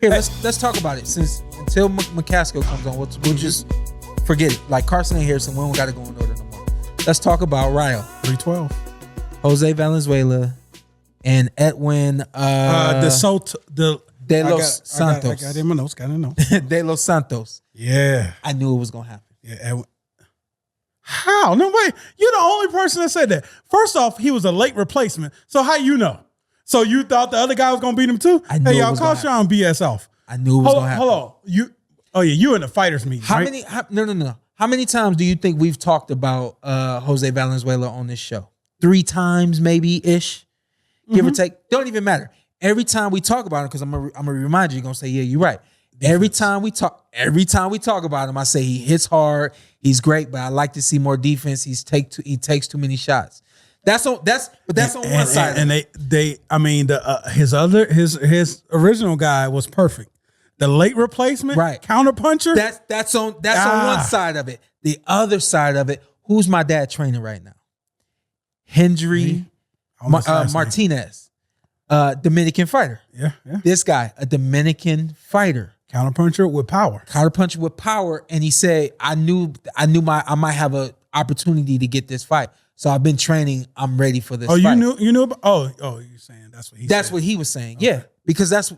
Here, let's talk about it. Since until McCaskill comes on, we'll just forget it. Like Carson and Harrison, we don't got to go in order no more. Let's talk about Ryo. 312. Jose Valenzuela and Edwin. De Los Santos. I got in my notes. Got in my notes. De Los Santos. Yeah. I knew it was gonna happen. Yeah. Edwin. How? No way. You're the only person that said that. First off, he was a late replacement. So how you know? So you thought the other guy was gonna beat him too? I knew hey, y'all, call Shawn BS off. I knew it was gonna happen. Hold on. You in the fighters meeting? No. How many times do you think we've talked about Jose Valenzuela on this show? 3 times, maybe ish, give or take. Don't even matter. Every time we talk about him, because I'm gonna remind you, you're gonna say, yeah, you're right. Every time we talk about him, I say he hits hard, he's great, but I like to see more defense. He takes too many shots. That's on one side. And his original guy was perfect. The late replacement, right? Counterpuncher. That's on one side of it. The other side of it, who's my dad training right now? Hendry Martinez, Dominican fighter. Yeah. This guy, a Dominican fighter. Counterpuncher with power. And he said, I knew I might have an opportunity to get this fight. So I've been training. I'm ready for this fight. You knew you're saying that's what he said. That's what he was saying. Okay. Yeah. Because that's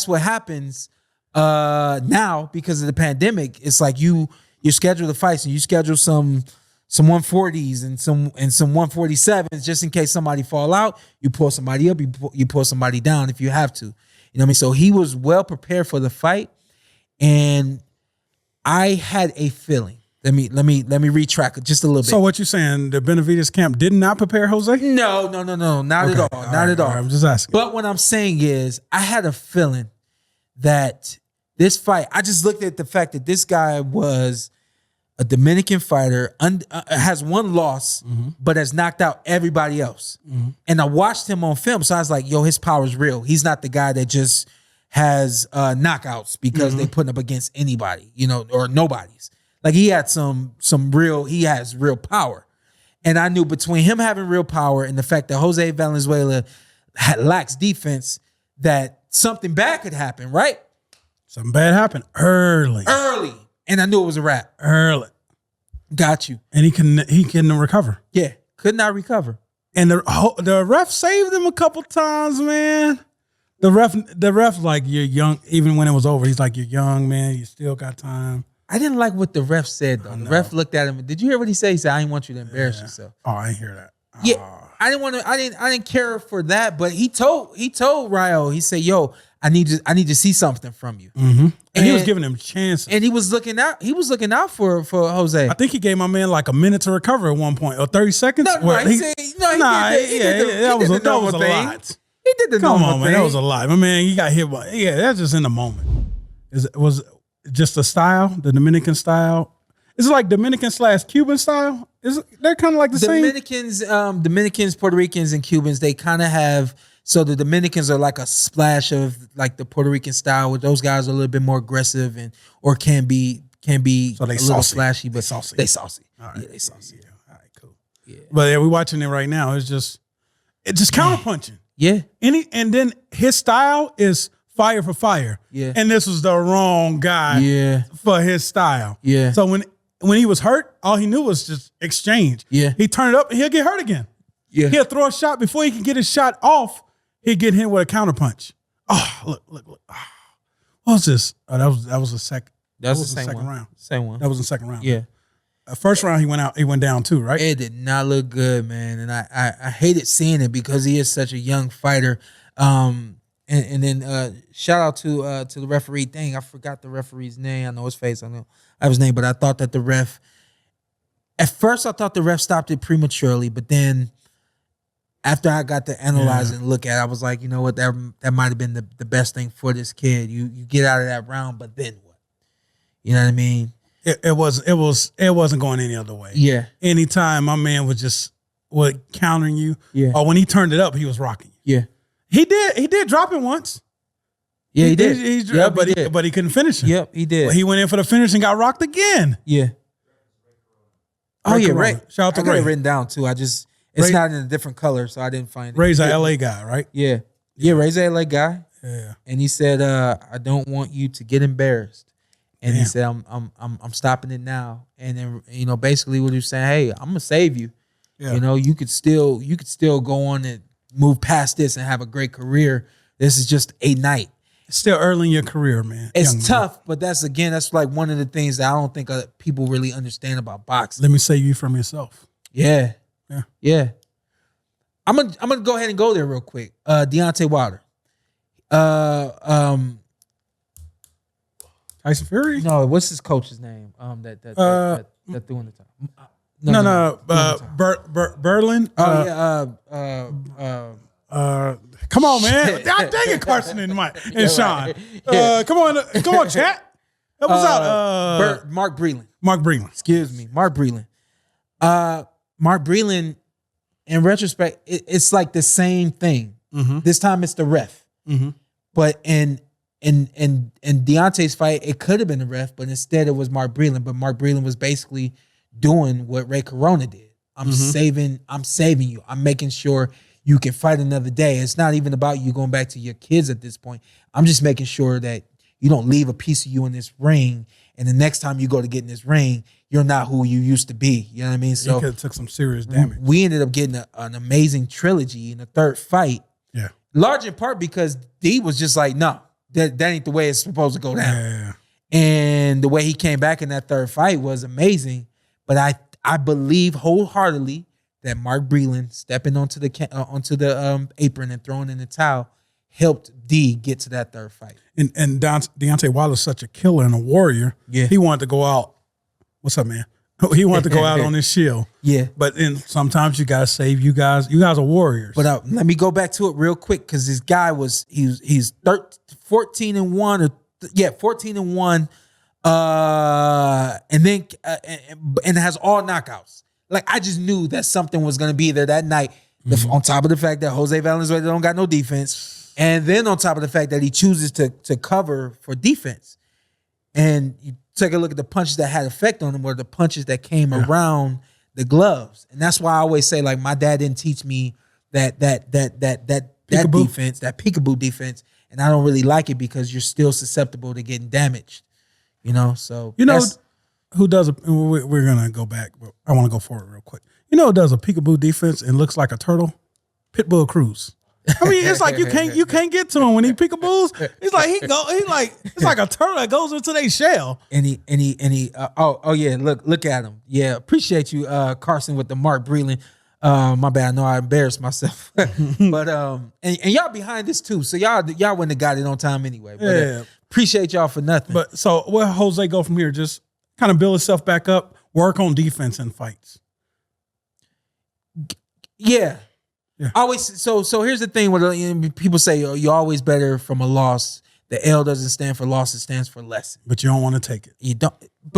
what happens now because of the pandemic. It's like you schedule the fights and you schedule some 140s and some 147s just in case somebody fall out. You pull somebody up, you pull somebody down if you have to. You know what I mean? So he was well prepared for the fight, and I had a feeling. Let me retrack it just a little bit. So what you saying? The Benavidez camp did not prepare Jose? No, not at all. Not at all. I'm just asking. But what I'm saying is, I had a feeling that this fight. I just looked at the fact that this guy was a Dominican fighter, has one loss, but has knocked out everybody else. And I watched him on film, so I was like, yo, his power is real. He's not the guy that just has knockouts because they put him up against anybody, or nobody's. Like he had he has real power. And I knew between him having real power and the fact that Jose Valenzuela lacks defense, that something bad could happen, right? Something bad happened early. And I knew it was a wrap. Early. Got you. And he couldn't recover. Yeah, could not recover. And the ref saved him a couple times, man. The ref like, you're young. Even when it was over, he's like, you're young, man. You still got time. I didn't like what the ref said, though. The ref looked at him. Did you hear what he said? He said, I didn't want you to embarrass yourself. Oh, I didn't hear that. Yeah. I didn't care for that, but he told Ryo, he said, yo, I need to see something from you. And he was giving him chances. And he was looking out for Jose. I think he gave my man like a minute to recover at one point, or 30 seconds. That was a lot. He did the normal thing. Come on, man, that was a lot. My man, he got hit by, that's just in the moment. Was just the style, the Dominican style. Is it like Dominican / Cuban style? They're kind of like the same? Dominicans, Puerto Ricans, and Cubans, they kind of have. So the Dominicans are like a splash of like the Puerto Rican style, where those guys are a little bit more aggressive or can be so a little flashy, but they saucy. All right. Yeah, they saucy. Yeah. All right, cool. Yeah. But we're watching it right now. It's just counterpunching. Yeah. And then his style is fire for fire. Yeah. And this was the wrong guy for his style. Yeah. So when he was hurt, all he knew was just exchange. Yeah. He turned it up and he'll get hurt again. Yeah. He'll throw a shot before he can get his shot off. He'd get hit with a counterpunch. Oh, look. Oh. What was this? Oh, that was the second. That was the second round. Same one. That was the second round. Yeah. First round he went down too, right? It did not look good, man. And I hated seeing it because he is such a young fighter. And then shout out to the referee. Dang, I forgot the referee's name. I know his face. I have his name, but I thought that the ref. At first, I thought the ref stopped it prematurely, but then after I got to analyze and look at it, I was like, you know what, that might have been the best thing for this kid. You get out of that round, but then what? You know what I mean? It wasn't going any other way. Yeah. Anytime my man was countering you, or when he turned it up, he was rocking you. Yeah. He did drop it once. Yeah, he did. But he couldn't finish it. Yep, he did. Well, he went in for the finish and got rocked again. Yeah. Oh yeah, Ray. Shout out to I got Ray. it written down too. It's not in a different color, so I didn't find it. Ray's an LA guy, right? Yeah. Yeah, Ray's an LA guy. Yeah. And he said, I don't want you to get embarrassed. And he said, I'm stopping it now. And then, you know, basically what he was saying, hey, I'm gonna save you. Yeah. You know, you could still go on and move past this and have a great career. This is just a night. It's still early in your career, man. It's tough, but that's like one of the things that I don't think people really understand about boxing. Let me save you from yourself. Yeah. I'm gonna go ahead and go there real quick. Deontay Wilder. Tyson Fury? No, what's his coach's name? That threw in the time. Berlin. Come on, man. Dang it, Carson and Shawn. Come on, chat. Help us out. Mark Breland. Mark Breland. Excuse me, Mark Breland. Mark Breland. In retrospect, it's like the same thing. Mm-hmm. This time it's the ref. Mm-hmm. But in Deontay's fight, it could have been the ref, but instead it was Mark Breland. But Mark Breland was basically doing what Ray Corona did. I'm saving you. I'm making sure you can fight another day. It's not even about you going back to your kids at this point. I'm just making sure that you don't leave a piece of you in this ring, and the next time you go to get in this ring, you're not who you used to be. You know what I mean? So you could have took some serious damage. We ended up getting an amazing trilogy in the third fight. Yeah. Large in part because D was just like, no, that ain't the way it's supposed to go down. Yeah. And the way he came back in that third fight was amazing. But I believe wholeheartedly that Mark Breland stepping onto the apron and throwing in the towel helped D get to that third fight. And Deontay Wilder's such a killer and a warrior. Yeah. He wanted to go out. What's up, man? He wanted to go out on his shield. Yeah. But then sometimes you gotta save you guys. You guys are warriors. But let me go back to it real quick because this guy he's 14-1 14-1, and then and has all knockouts. Like I just knew that something was gonna be there that night. On top of the fact that Jose Valenzuela don't got no defense, and then on top of the fact that he chooses to cover for defense, and you take a look at the punches that had effect on him or the punches that came around the gloves. And that's why I always say, like, my dad didn't teach me that defense, that peekaboo defense. And I don't really like it because you're still susceptible to getting damaged. You know, so who does we're gonna go back, but I want to go forward real quick. You know who does a peekaboo defense and looks like a turtle? Pitbull Cruz. I mean, it's like you can't get to him when he peekaboos. It's like it's like a turtle that goes into their shell. And he look at him. Yeah, appreciate you, Carson, with the Mark Breland. My bad. I know I embarrassed myself, but and y'all behind this too. So y'all wouldn't have got it on time anyway. But, appreciate y'all for nothing. But so where Jose go from here? Just kind of build himself back up, work on defense in fights. Yeah. Always. So here's the thing: when people say, "Oh, you're always better from a loss." The L doesn't stand for loss; it stands for lesson. But you don't want to take it. You don't.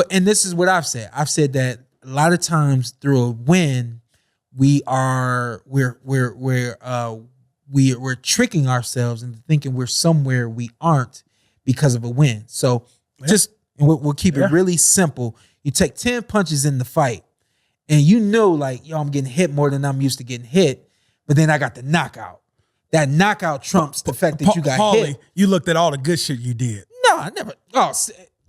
And this is what I've said. I've said that a lot of times through a win, we're tricking ourselves into thinking we're somewhere we aren't because of a win. So we'll keep it really simple. You take 10 punches in the fight, and you know, like, I'm getting hit more than I'm used to getting hit. But then I got the knockout. That knockout trumps the fact that you got hit. You looked at all the good shit you did. No, I never. Oh,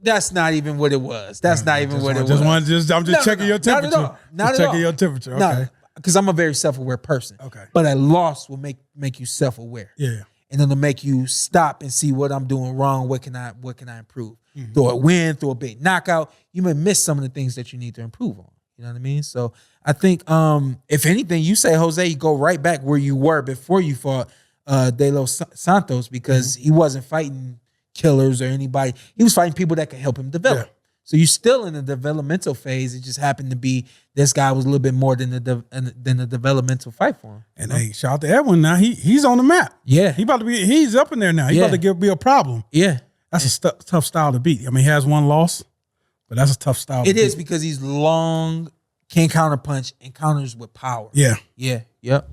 that's not even what it was. That's not even what it was. I'm just checking your temperature. Not checking your temperature. Okay. Because I'm a very self-aware person. Okay. But a loss will make you self-aware. Yeah. And it'll make you stop and see what I'm doing wrong. What can I improve? Mm-hmm. Through a win, through a big knockout, you may miss some of the things that you need to improve on. You know what I mean? So I think if anything, you say, Jose, you go right back where you were before you fought De Los Santos, because he wasn't fighting killers or anybody. He was fighting people that could help him develop. Yeah. So you're still in the developmental phase. It just happened to be this guy was a little bit more than the developmental fight for him. And hey, shout out to Edwin. Now he's on the map. Yeah, he's up in there now. He's about to be a problem. Yeah, that's a tough style to beat. I mean, he has one loss, but that's a tough style. It is because he's long, can counterpunch, and counters with power. Yeah. Yep.